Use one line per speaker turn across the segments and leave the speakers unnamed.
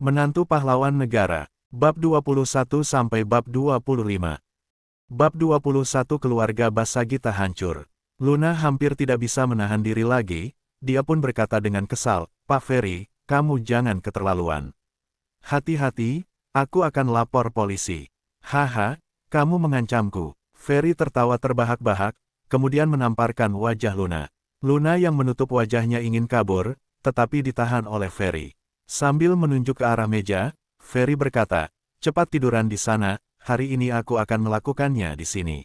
Menantu Pahlawan Negara. Bab 21 sampai bab 25. Bab 21 Keluarga Basagita hancur. Luna hampir tidak bisa menahan diri lagi, dia pun berkata dengan kesal, "Pak Ferry, kamu jangan keterlaluan. Hati-hati, aku akan lapor polisi." "Haha, kamu mengancamku." Ferry tertawa terbahak-bahak, kemudian menamparkan wajah Luna. Luna yang menutup wajahnya ingin kabur, tetapi ditahan oleh Ferry. Sambil menunjuk ke arah meja, Ferry berkata, "Cepat tiduran di sana, hari ini aku akan melakukannya di sini."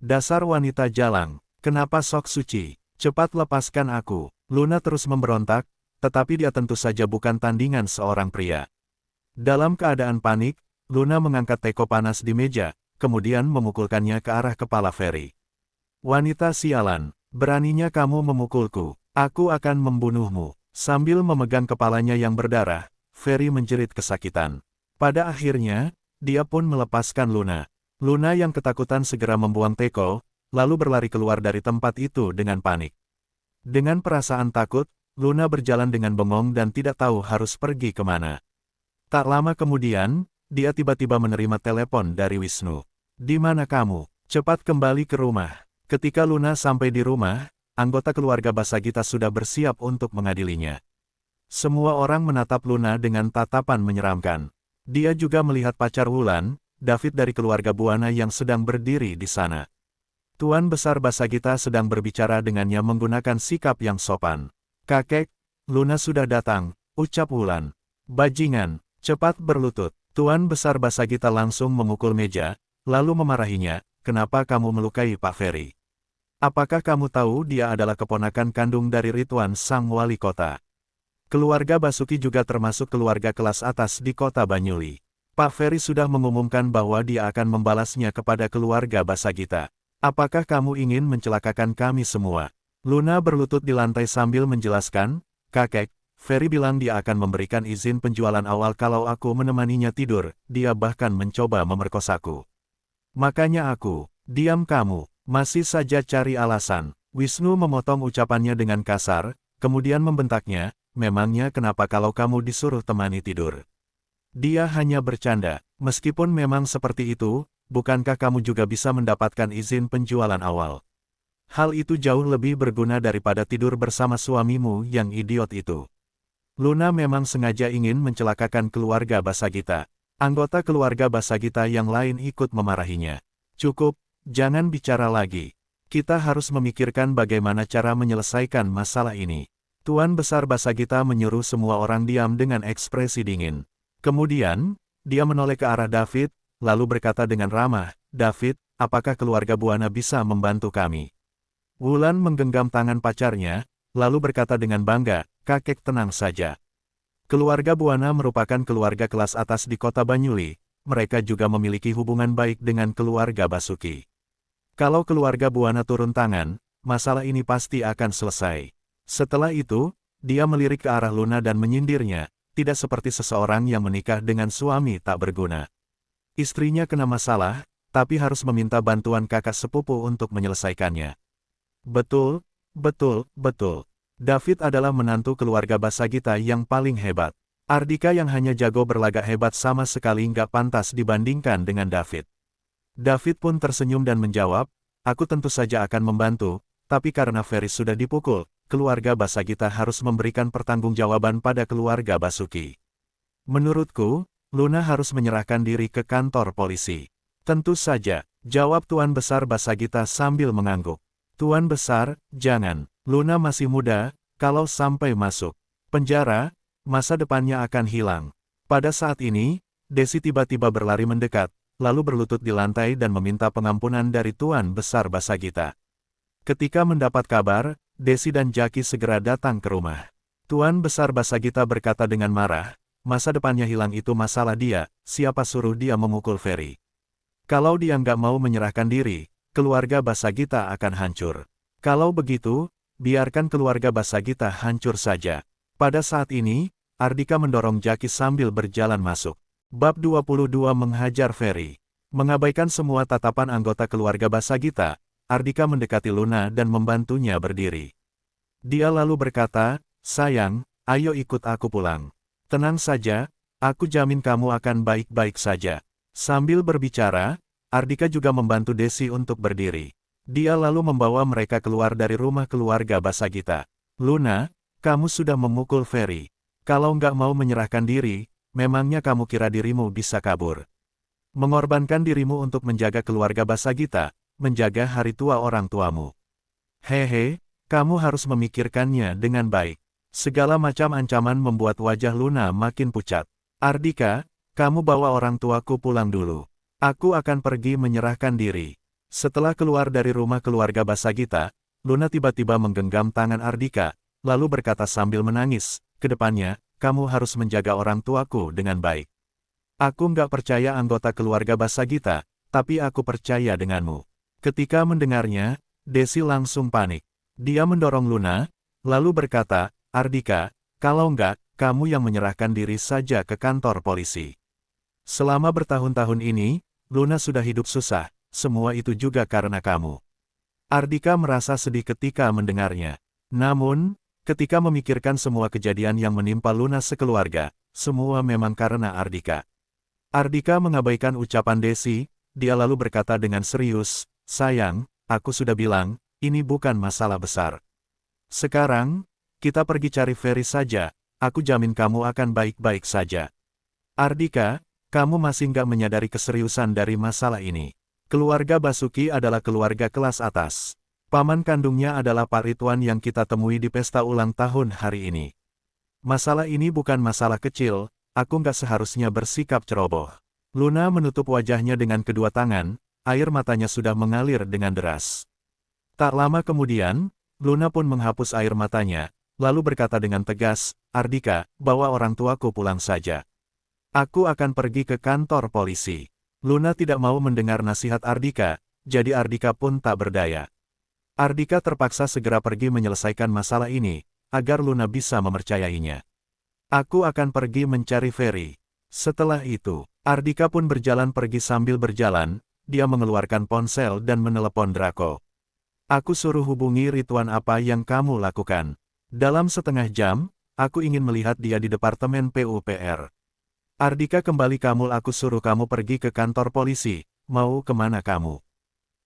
"Dasar wanita jalang, kenapa sok suci? Cepat lepaskan aku." Luna terus memberontak, tetapi dia tentu saja bukan tandingan seorang pria. Dalam keadaan panik, Luna mengangkat teko panas di meja, kemudian memukulkannya ke arah kepala Ferry. "Wanita sialan, beraninya kamu memukulku, aku akan membunuhmu." Sambil memegang kepalanya yang berdarah, Ferry menjerit kesakitan. Pada akhirnya, dia pun melepaskan Luna. Luna yang ketakutan segera membuang teko, lalu berlari keluar dari tempat itu dengan panik. Dengan perasaan takut, Luna berjalan dengan bengong dan tidak tahu harus pergi kemana. Tak lama kemudian, dia tiba-tiba menerima telepon dari Wisnu. "Di mana kamu? Cepat kembali ke rumah." Ketika Luna sampai di rumah, anggota keluarga Basagita sudah bersiap untuk mengadilinya. Semua orang menatap Luna dengan tatapan menyeramkan. Dia juga melihat pacar Wulan, David dari keluarga Buana yang sedang berdiri di sana. Tuan Besar Basagita sedang berbicara dengannya menggunakan sikap yang sopan. "Kakek, Luna sudah datang," ucap Wulan. "Bajingan, cepat berlutut." Tuan Besar Basagita langsung memukul meja, lalu memarahinya, "Kenapa kamu melukai Pak Ferry? Apakah kamu tahu dia adalah keponakan kandung dari Ridwan sang wali kota?" Keluarga Basuki juga termasuk keluarga kelas atas di kota Banyuli. Pak Ferry sudah mengumumkan bahwa dia akan membalasnya kepada keluarga Basagita. "Apakah kamu ingin mencelakakan kami semua?" Luna berlutut di lantai sambil menjelaskan, "Kakek, Ferry bilang dia akan memberikan izin penjualan awal kalau aku menemaninya tidur, dia bahkan mencoba memerkosaku. Makanya aku, diam kamu. Masih saja cari alasan." Wisnu memotong ucapannya dengan kasar, kemudian membentaknya, "Memangnya kenapa kalau kamu disuruh temani tidur? Dia hanya bercanda. Meskipun memang seperti itu, bukankah kamu juga bisa mendapatkan izin penjualan awal? Hal itu jauh lebih berguna daripada tidur bersama suamimu yang idiot itu." Luna memang sengaja ingin mencelakakan keluarga Basagita. Anggota keluarga Basagita yang lain ikut memarahinya. "Cukup. Jangan bicara lagi. Kita harus memikirkan bagaimana cara menyelesaikan masalah ini." Tuan Besar Basagita menyuruh semua orang diam dengan ekspresi dingin. Kemudian, dia menoleh ke arah David, lalu berkata dengan ramah, "David, apakah keluarga Buana bisa membantu kami?" Wulan menggenggam tangan pacarnya, lalu berkata dengan bangga, "Kakek tenang saja. Keluarga Buana merupakan keluarga kelas atas di kota Banyuli, mereka juga memiliki hubungan baik dengan keluarga Basuki. Kalau keluarga Buana turun tangan, masalah ini pasti akan selesai." Setelah itu, dia melirik ke arah Luna dan menyindirnya, tidak seperti seseorang yang menikah dengan suami tak berguna. Istrinya kena masalah, tapi harus meminta bantuan kakak sepupu untuk menyelesaikannya. "Betul, betul, betul. David adalah menantu keluarga Basagita yang paling hebat. Ardika yang hanya jago berlagak hebat sama sekali nggak pantas dibandingkan dengan David." David pun tersenyum dan menjawab, "Aku tentu saja akan membantu, tapi karena Ferry sudah dipukul, keluarga Basagita harus memberikan pertanggungjawaban pada keluarga Basuki. Menurutku, Luna harus menyerahkan diri ke kantor polisi." "Tentu saja," jawab Tuan Besar Basagita sambil mengangguk. "Tuan Besar, jangan. Luna masih muda, kalau sampai masuk penjara, masa depannya akan hilang." Pada saat ini, Desi tiba-tiba berlari mendekat, lalu berlutut di lantai dan meminta pengampunan dari Tuan Besar Basagita. Ketika mendapat kabar, Desi dan Jaki segera datang ke rumah. Tuan Besar Basagita berkata dengan marah, "Masa depannya hilang itu masalah dia, siapa suruh dia memukul Ferry? Kalau dia nggak mau menyerahkan diri, keluarga Basagita akan hancur. Kalau begitu, biarkan keluarga Basagita hancur saja." Pada saat ini, Ardika mendorong Jaki sambil berjalan masuk. Bab 22 Menghajar Ferry. Mengabaikan semua tatapan anggota keluarga Basagita, Ardika mendekati Luna dan membantunya berdiri. Dia lalu berkata, "Sayang, ayo ikut aku pulang." "Tenang saja, Aku jamin kamu akan baik-baik saja. Sambil berbicara, Ardika juga membantu Desi untuk berdiri. Dia lalu membawa mereka keluar dari rumah keluarga Basagita. Luna, kamu sudah memukul Ferry. Kalau nggak mau menyerahkan diri, memangnya kamu kira dirimu bisa kabur? Mengorbankan dirimu untuk menjaga keluarga Basagita, menjaga hari tua orang tuamu. Hehe, kamu harus memikirkannya dengan baik. Segala macam ancaman membuat wajah Luna makin pucat. Ardika, kamu bawa orang tuaku pulang dulu. Aku akan pergi menyerahkan diri. Setelah keluar dari rumah keluarga Basagita, Luna tiba-tiba menggenggam tangan Ardika, lalu berkata sambil menangis, "Kedepannya, kamu harus menjaga orang tuaku dengan baik. Aku nggak percaya anggota keluarga Basagita, tapi aku percaya denganmu." Ketika mendengarnya, Desi langsung panik. Dia mendorong Luna, lalu berkata, "Ardika, kalau nggak, kamu yang menyerahkan diri saja ke kantor polisi." Selama bertahun-tahun ini, Luna sudah hidup susah, semua itu juga karena kamu. Ardika merasa sedih ketika mendengarnya. Namun, ketika memikirkan semua kejadian yang menimpa Luna sekeluarga, semua memang karena Ardika. Ardika mengabaikan ucapan Desi, dia lalu berkata dengan serius, "Sayang, aku sudah bilang, ini bukan masalah besar. Sekarang, kita pergi cari Ferry saja, aku jamin kamu akan baik-baik saja." Ardika, kamu masih nggak menyadari keseriusan dari masalah ini. Keluarga Basuki adalah keluarga kelas atas. Paman kandungnya adalah Pak Ridwan yang kita temui di pesta ulang tahun hari ini. Masalah ini bukan masalah kecil, aku nggak seharusnya bersikap ceroboh. Luna menutup wajahnya dengan kedua tangan, air matanya sudah mengalir dengan deras. Tak lama kemudian, Luna pun menghapus air matanya, lalu berkata dengan tegas, "Ardika, bawa orang tuaku pulang saja. Aku akan pergi ke kantor polisi." Luna tidak mau mendengar nasihat Ardika, jadi Ardika pun tak berdaya. Ardika terpaksa segera pergi menyelesaikan masalah ini, agar Luna bisa mempercayainya. "Aku akan pergi mencari Ferry." Setelah itu, Ardika pun berjalan pergi sambil berjalan, dia mengeluarkan ponsel dan menelepon Draco. "Aku suruh hubungi Ridwan, apa yang kamu lakukan? Dalam setengah jam, aku ingin melihat dia di Departemen PUPR. Ardika kembali, aku suruh kamu pergi ke kantor polisi, mau kemana kamu?"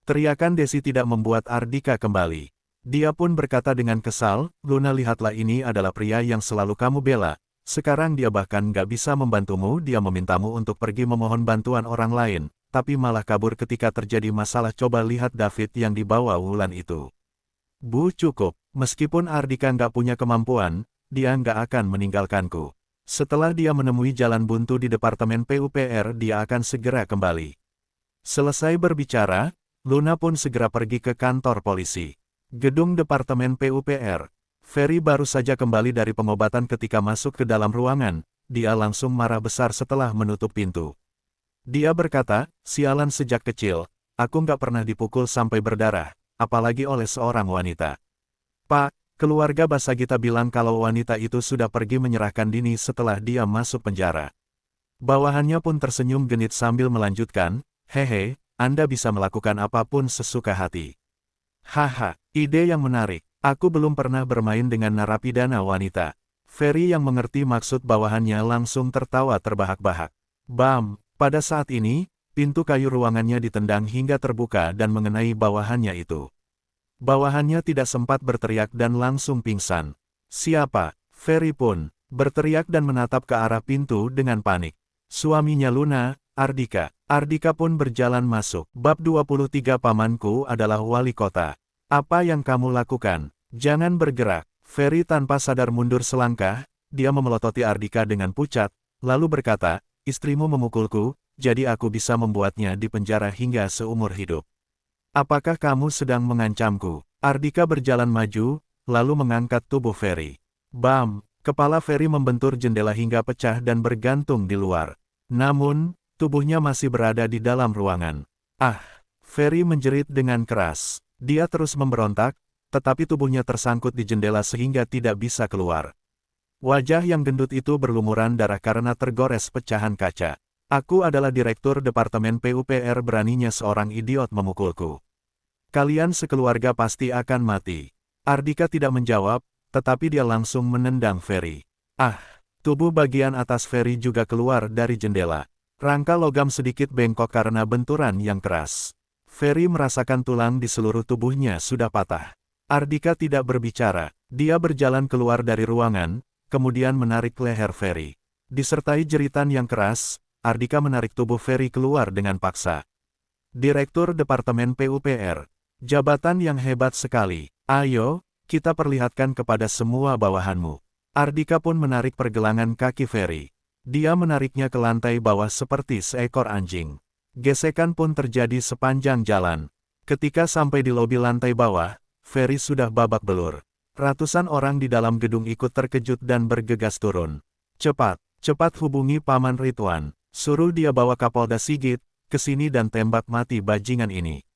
Teriakan Desi tidak membuat Ardika kembali. Dia pun berkata dengan kesal, "Luna, lihatlah, ini adalah pria yang selalu kamu bela. Sekarang dia bahkan nggak bisa membantumu, dia memintamu untuk pergi memohon bantuan orang lain, tapi malah kabur ketika terjadi masalah. Coba lihat David yang dibawa Wulan itu. Bu, cukup, meskipun Ardika nggak punya kemampuan, dia nggak akan meninggalkanku. Setelah dia menemui jalan buntu di Departemen PUPR, dia akan segera kembali." Selesai berbicara, Luna pun segera pergi ke kantor polisi. Gedung Departemen PUPR. Ferry baru saja kembali dari pengobatan. Ketika masuk ke dalam ruangan, dia langsung marah besar setelah menutup pintu. Dia berkata, "Sialan, sejak kecil, aku nggak pernah dipukul sampai berdarah, apalagi oleh seorang wanita. Pak, keluarga Basagita bilang kalau wanita itu sudah pergi menyerahkan diri setelah dia masuk penjara." Bawahannya pun tersenyum genit sambil melanjutkan, "Hehe, Anda bisa melakukan apapun sesuka hati." "Haha, ide yang menarik. Aku belum pernah bermain dengan narapidana wanita." Ferry yang mengerti maksud bawahannya langsung tertawa terbahak-bahak. Bam! Pada saat ini, pintu kayu ruangannya ditendang hingga terbuka dan mengenai bawahannya itu. Bawahannya tidak sempat berteriak dan langsung pingsan. "Siapa?" Ferry pun berteriak dan menatap ke arah pintu dengan panik. "Suaminya Luna, Ardika." Ardika pun berjalan masuk. Bab 23. Pamanku adalah wali kota. "Apa yang kamu lakukan? Jangan bergerak." Ferry tanpa sadar mundur selangkah, dia memelototi Ardika dengan pucat, lalu berkata, "Istrimu memukulku, jadi aku bisa membuatnya dipenjara hingga seumur hidup. Apakah kamu sedang mengancamku?" Ardika berjalan maju, lalu mengangkat tubuh Ferry. Bam! Kepala Ferry membentur jendela hingga pecah dan bergantung di luar. Namun, tubuhnya masih berada di dalam ruangan. "Ah!" Ferry menjerit dengan keras. Dia terus memberontak, tetapi tubuhnya tersangkut di jendela sehingga tidak bisa keluar. Wajah yang gendut itu berlumuran darah karena tergores pecahan kaca. "Aku adalah direktur Departemen PUPR, beraninya seorang idiot memukulku. Kalian sekeluarga pasti akan mati." Ardika tidak menjawab, tetapi dia langsung menendang Ferry. "Ah!" Tubuh bagian atas Ferry juga keluar dari jendela. Rangka logam sedikit bengkok karena benturan yang keras. Ferry merasakan tulang di seluruh tubuhnya sudah patah. Ardika tidak berbicara. Dia berjalan keluar dari ruangan, kemudian menarik leher Ferry. Disertai jeritan yang keras, Ardika menarik tubuh Ferry keluar dengan paksa. Direktur Departemen PUPR. Jabatan yang hebat sekali. Ayo, kita perlihatkan kepada semua bawahanmu. Ardika pun menarik pergelangan kaki Ferry. Dia menariknya ke lantai bawah seperti seekor anjing. Gesekan pun terjadi sepanjang jalan. Ketika sampai di lobi lantai bawah, Ferry sudah babak belur. Ratusan orang di dalam gedung ikut terkejut dan bergegas turun. Cepat, cepat hubungi Paman Ridwan. Suruh dia bawa Kapolda Sigit ke sini dan tembak mati bajingan ini.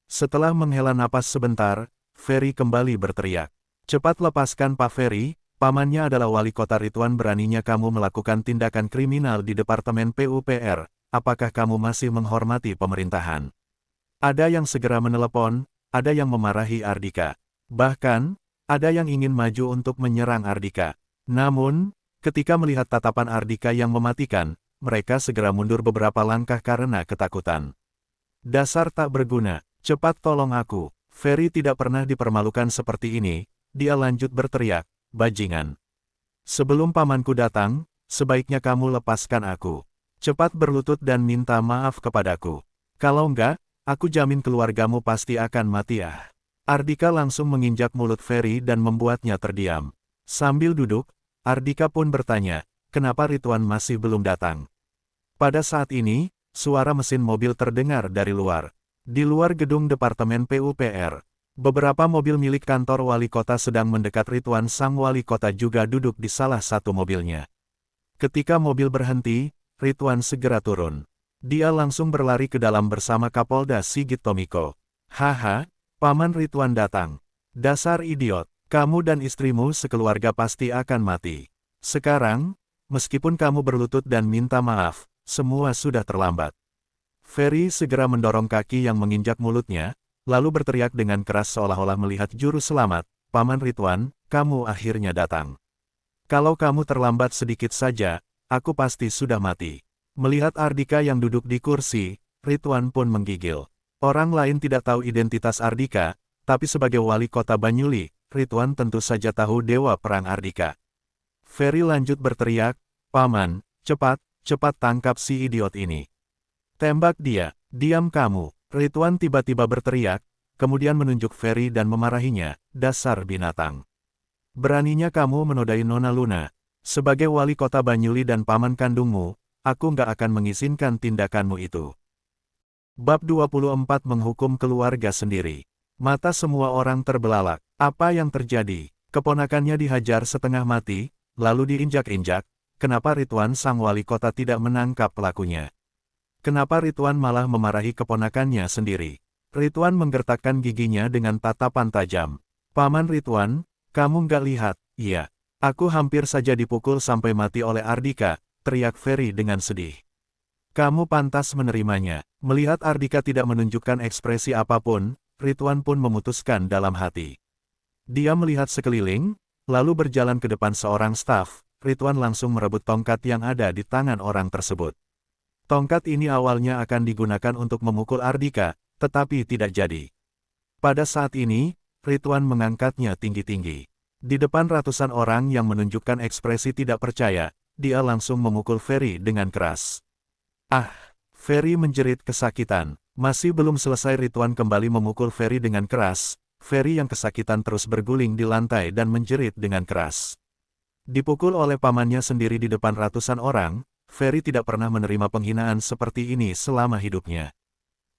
Setelah menghela napas sebentar, Ferry kembali berteriak. Cepat lepaskan Pak Ferry, pamannya adalah wali kota Ridwan. Beraninya kamu melakukan tindakan kriminal di Departemen PUPR. Apakah kamu masih menghormati pemerintahan? Ada yang segera menelepon, ada yang memarahi Ardika. Bahkan, ada yang ingin maju untuk menyerang Ardika. Namun, ketika melihat tatapan Ardika yang mematikan, mereka segera mundur beberapa langkah karena ketakutan. Dasar tak berguna, cepat tolong aku. Ferry tidak pernah dipermalukan seperti ini, dia lanjut berteriak, bajingan. Sebelum pamanku datang, sebaiknya kamu lepaskan aku. Cepat berlutut dan minta maaf kepadaku. Kalau enggak, aku jamin keluargamu pasti akan mati ah. Ardika langsung menginjak mulut Ferry dan membuatnya terdiam. Sambil duduk, Ardika pun bertanya, kenapa Ridwan masih belum datang? Pada saat ini, suara mesin mobil terdengar dari luar. Di luar gedung Departemen PUPR, beberapa mobil milik kantor wali kota sedang mendekat. Ridwan sang wali kota juga duduk di salah satu mobilnya. Ketika mobil berhenti, Ridwan segera turun. Dia langsung berlari ke dalam bersama Kapolda Sigit Tomiko. Haha, Paman Ridwan datang. Dasar idiot, kamu dan istrimu sekeluarga pasti akan mati. Sekarang, meskipun kamu berlutut dan minta maaf, semua sudah terlambat. Ferry segera mendorong kaki yang menginjak mulutnya, lalu berteriak dengan keras seolah-olah melihat juru selamat, Paman Ridwan, kamu akhirnya datang. Kalau kamu terlambat sedikit saja, aku pasti sudah mati. Melihat Ardika yang duduk di kursi, Ridwan pun menggigil. Orang lain tidak tahu identitas Ardika, tapi sebagai wali kota Banyuli, Ridwan tentu saja tahu dewa perang Ardika. Ferry lanjut berteriak, Paman, cepat, cepat tangkap si idiot ini. Tembak dia, diam kamu. Ridwan tiba-tiba berteriak, kemudian menunjuk Ferry dan memarahinya, dasar binatang. Beraninya kamu menodai Nona Luna. Sebagai wali kota Banyuli dan paman kandungmu, aku nggak akan mengizinkan tindakanmu itu. Bab 24 Menghukum keluarga sendiri. Mata semua orang terbelalak. Apa yang terjadi? Keponakannya dihajar setengah mati, lalu diinjak-injak. Kenapa Ridwan sang wali kota tidak menangkap pelakunya? Kenapa Ridwan malah memarahi keponakannya sendiri? Ridwan menggertakkan giginya dengan tatapan tajam. Paman Ridwan, kamu nggak lihat? Iya. Aku hampir saja dipukul sampai mati oleh Ardika, teriak Ferry dengan sedih. Kamu pantas menerimanya. Melihat Ardika tidak menunjukkan ekspresi apapun, Ridwan pun memutuskan dalam hati. Dia melihat sekeliling, lalu berjalan ke depan seorang staf. Ridwan langsung merebut tongkat yang ada di tangan orang tersebut. Tongkat ini awalnya akan digunakan untuk memukul Ardika, tetapi tidak jadi. Pada saat ini, Ridwan mengangkatnya tinggi-tinggi. Di depan ratusan orang yang menunjukkan ekspresi tidak percaya, dia langsung memukul Ferry dengan keras. Ah! Ferry menjerit kesakitan. Masih belum selesai Ridwan kembali memukul Ferry dengan keras. Ferry yang kesakitan terus berguling di lantai dan menjerit dengan keras. Dipukul oleh pamannya sendiri di depan ratusan orang, Ferry tidak pernah menerima penghinaan seperti ini selama hidupnya.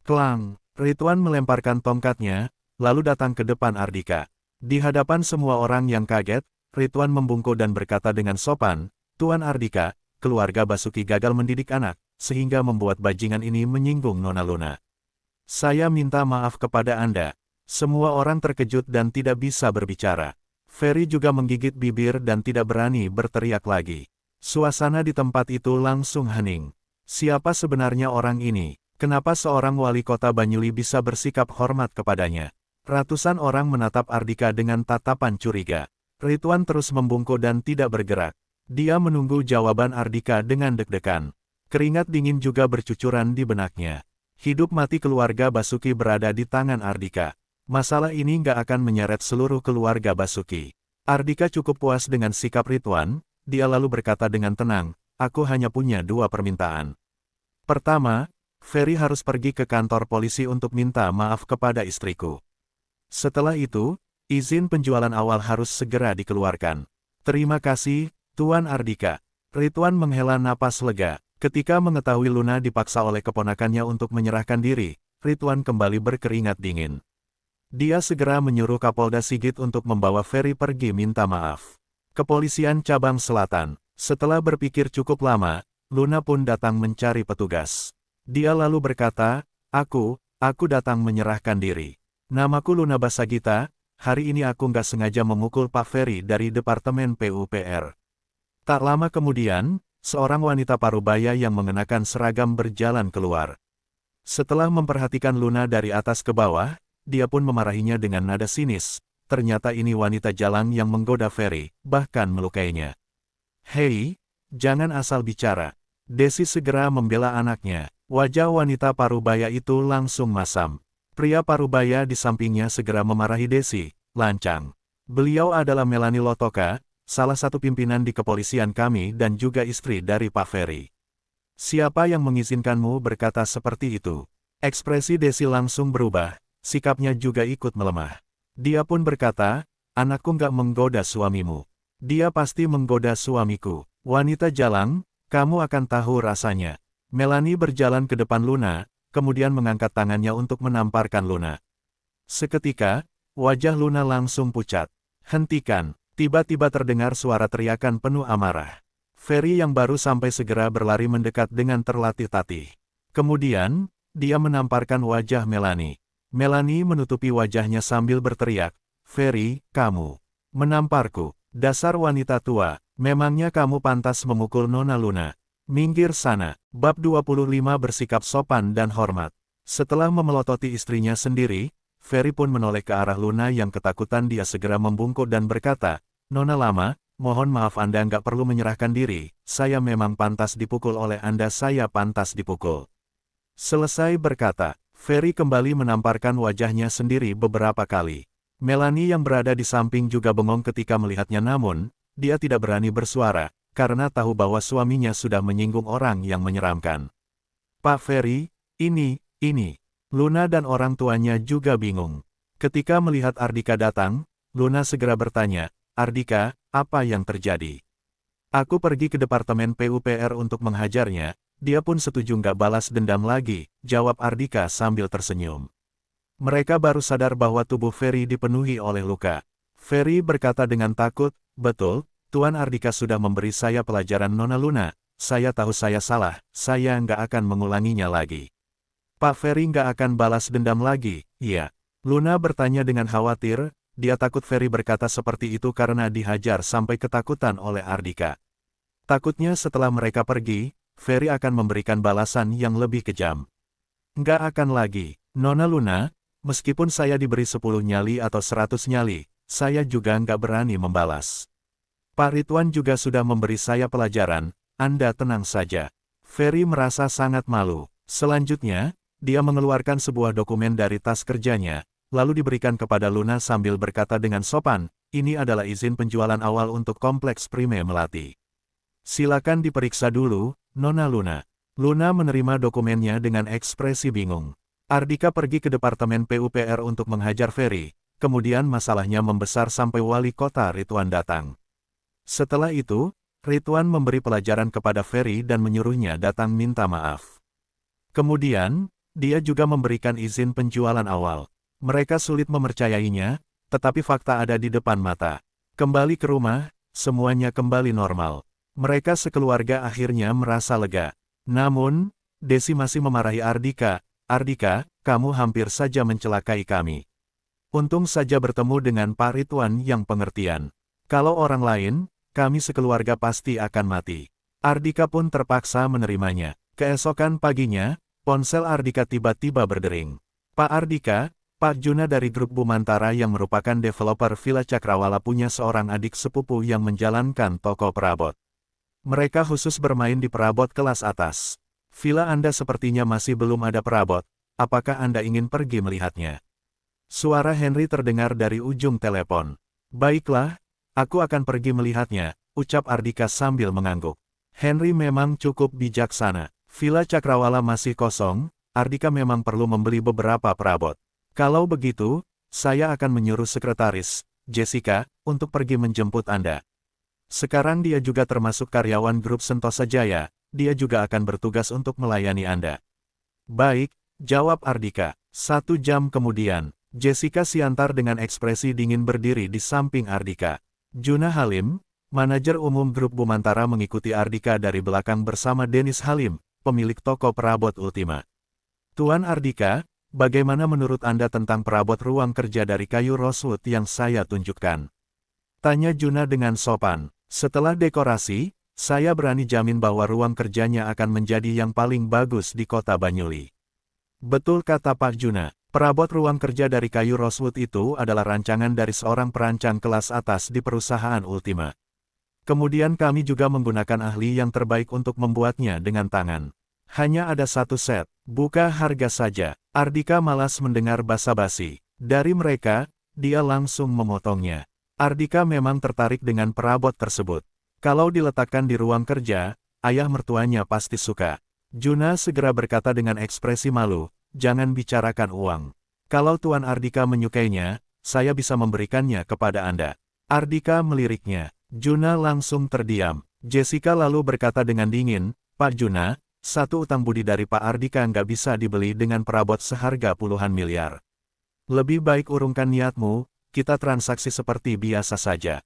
Klang! Ridwan melemparkan tongkatnya, lalu datang ke depan Ardika. Di hadapan semua orang yang kaget, Ridwan membungkuk dan berkata dengan sopan, Tuan Ardika, keluarga Basuki gagal mendidik anak, sehingga membuat bajingan ini menyinggung Nona Luna. Saya minta maaf kepada Anda. Semua orang terkejut dan tidak bisa berbicara. Ferry juga menggigit bibir dan tidak berani berteriak lagi. Suasana di tempat itu langsung hening. Siapa sebenarnya orang ini? Kenapa seorang wali kota Banyuli bisa bersikap hormat kepadanya? Ratusan orang menatap Ardika dengan tatapan curiga. Ridwan terus membungkuk dan tidak bergerak. Dia menunggu jawaban Ardika dengan deg-degan. Keringat dingin juga bercucuran di benaknya. Hidup mati keluarga Basuki berada di tangan Ardika. Masalah ini nggak akan menyeret seluruh keluarga Basuki. Ardika cukup puas dengan sikap Ridwan, dia lalu berkata dengan tenang, aku hanya punya dua permintaan. Pertama, Ferry harus pergi ke kantor polisi untuk minta maaf kepada istriku. Setelah itu, izin penjualan awal harus segera dikeluarkan. Terima kasih, Tuan Ardika. Ridwan menghela napas lega. Ketika mengetahui Luna dipaksa oleh keponakannya untuk menyerahkan diri, Ridwan kembali berkeringat dingin. Dia segera menyuruh Kapolda Sigit untuk membawa Ferry pergi minta maaf. Kepolisian Cabang Selatan. Setelah berpikir cukup lama, Luna pun datang mencari petugas. Dia lalu berkata, aku datang menyerahkan diri. Namaku Luna Basagita, hari ini aku nggak sengaja memukul Pak Ferry dari Departemen PUPR. Tak lama kemudian, seorang wanita parubaya yang mengenakan seragam berjalan keluar. Setelah memperhatikan Luna dari atas ke bawah, dia pun memarahinya dengan nada sinis. Ternyata ini wanita jalang yang menggoda Ferry, bahkan melukainya. Hei, jangan asal bicara. Desi segera membela anaknya. Wajah wanita parubaya itu langsung masam. Pria parubaya di sampingnya segera memarahi Desi, lancang. Beliau adalah Melani Lotoka, salah satu pimpinan di kepolisian kami dan juga istri dari Pak Ferry. Siapa yang mengizinkanmu berkata seperti itu? Ekspresi Desi langsung berubah, sikapnya juga ikut melemah. Dia pun berkata, anakku nggak menggoda suamimu. Dia pasti menggoda suamiku. Wanita jalang, kamu akan tahu rasanya. Melani berjalan ke depan Luna, kemudian mengangkat tangannya untuk menamparkan Luna. Seketika, wajah Luna langsung pucat. Hentikan! Tiba-tiba terdengar suara teriakan penuh amarah. Ferry yang baru sampai segera berlari mendekat dengan terlatih-tatih. Kemudian, dia menamparkan wajah Melani. Melani menutupi wajahnya sambil berteriak, Ferry, kamu menamparku. Dasar wanita tua, memangnya kamu pantas memukul Nona Luna? Minggir sana. Bab 25 bersikap sopan dan hormat. Setelah memelototi istrinya sendiri, Ferry pun menoleh ke arah Luna yang ketakutan. Dia segera membungkuk dan berkata, Nona Lama, mohon maaf Anda nggak perlu menyerahkan diri, saya memang pantas dipukul oleh Anda, saya pantas dipukul. Selesai berkata, Ferry kembali menamparkan wajahnya sendiri beberapa kali. Melani yang berada di samping juga bengong ketika melihatnya, namun, dia tidak berani bersuara, karena tahu bahwa suaminya sudah menyinggung orang yang menyeramkan. Pak Ferry, ini. Luna dan orang tuanya juga bingung. Ketika melihat Ardika datang, Luna segera bertanya, Ardika, apa yang terjadi? Aku pergi ke Departemen PUPR untuk menghajarnya, dia pun setuju nggak balas dendam lagi, jawab Ardika sambil tersenyum. Mereka baru sadar bahwa tubuh Ferry dipenuhi oleh luka. Ferry berkata dengan takut, betul, Tuan Ardika sudah memberi saya pelajaran Nona Luna, saya tahu saya salah, saya nggak akan mengulanginya lagi. Pak Ferry nggak akan balas dendam lagi, iya. Luna bertanya dengan khawatir, dia takut Ferry berkata seperti itu karena dihajar sampai ketakutan oleh Ardika. Takutnya setelah mereka pergi, Ferry akan memberikan balasan yang lebih kejam. Nggak akan lagi, Nona Luna. Meskipun saya diberi 10 nyali atau 100 nyali, saya juga nggak berani membalas. Pak Ridwan juga sudah memberi saya pelajaran, Anda tenang saja. Ferry merasa sangat malu. Selanjutnya, dia mengeluarkan sebuah dokumen dari tas kerjanya, lalu diberikan kepada Luna sambil berkata dengan sopan, ini adalah izin penjualan awal untuk kompleks Prime Melati. Silakan diperiksa dulu, Nona Luna. Luna menerima dokumennya dengan ekspresi bingung. Ardika pergi ke Departemen PUPR untuk menghajar Ferry, kemudian masalahnya membesar sampai wali kota Ridwan datang. Setelah itu, Ridwan memberi pelajaran kepada Ferry dan menyuruhnya datang minta maaf. Kemudian, dia juga memberikan izin penjualan awal. Mereka sulit mempercayainya, tetapi fakta ada di depan mata. Kembali ke rumah, semuanya kembali normal. Mereka sekeluarga akhirnya merasa lega. Namun, Desi masih memarahi Ardika. Ardika, kamu hampir saja mencelakai kami. Untung saja bertemu dengan Pak Ridwan yang pengertian. Kalau orang lain, kami sekeluarga pasti akan mati. Ardika pun terpaksa menerimanya. Keesokan paginya, ponsel Ardika tiba-tiba berdering. Pak Ardika, Pak Juna dari grup Bumantara yang merupakan developer Villa Cakrawala punya seorang adik sepupu yang menjalankan toko perabot. Mereka khusus bermain di perabot kelas atas. Villa Anda sepertinya masih belum ada perabot, apakah Anda ingin pergi melihatnya? Suara Henry terdengar dari ujung telepon. Baiklah, aku akan pergi melihatnya, ucap Ardika sambil mengangguk. Henry memang cukup bijaksana. Villa Cakrawala masih kosong, Ardika memang perlu membeli beberapa perabot. Kalau begitu, saya akan menyuruh sekretaris, Jessica, untuk pergi menjemput Anda. Sekarang dia juga termasuk karyawan grup Sentosa Jaya, dia juga akan bertugas untuk melayani Anda. Baik, jawab Ardika. 1 jam kemudian, Jessica Siantar dengan ekspresi dingin berdiri di samping Ardika. Juna Halim, manajer umum grup Bumantara mengikuti Ardika dari belakang bersama Dennis Halim, pemilik toko perabot Ultima. Tuan Ardika, bagaimana menurut Anda tentang perabot ruang kerja dari kayu rosewood yang saya tunjukkan? Tanya Juna dengan sopan. Setelah dekorasi, saya berani jamin bahwa ruang kerjanya akan menjadi yang paling bagus di kota Banyuli. Betul kata Pak Juna, perabot ruang kerja dari kayu rosewood itu adalah rancangan dari seorang perancang kelas atas di perusahaan Ultima. Kemudian kami juga menggunakan ahli yang terbaik untuk membuatnya dengan tangan. Hanya ada 1 set, buka harga saja. Ardika malas mendengar basa-basi. Dari mereka, dia langsung memotongnya. Ardika memang tertarik dengan perabot tersebut. Kalau diletakkan di ruang kerja, ayah mertuanya pasti suka. Juna segera berkata dengan ekspresi malu, jangan bicarakan uang. Kalau Tuan Ardika menyukainya, saya bisa memberikannya kepada Anda. Ardika meliriknya. Juna langsung terdiam. Jessica lalu berkata dengan dingin, Pak Juna, 1 utang budi dari Pak Ardika nggak bisa dibeli dengan perabot seharga puluhan miliar. Lebih baik urungkan niatmu, kita transaksi seperti biasa saja.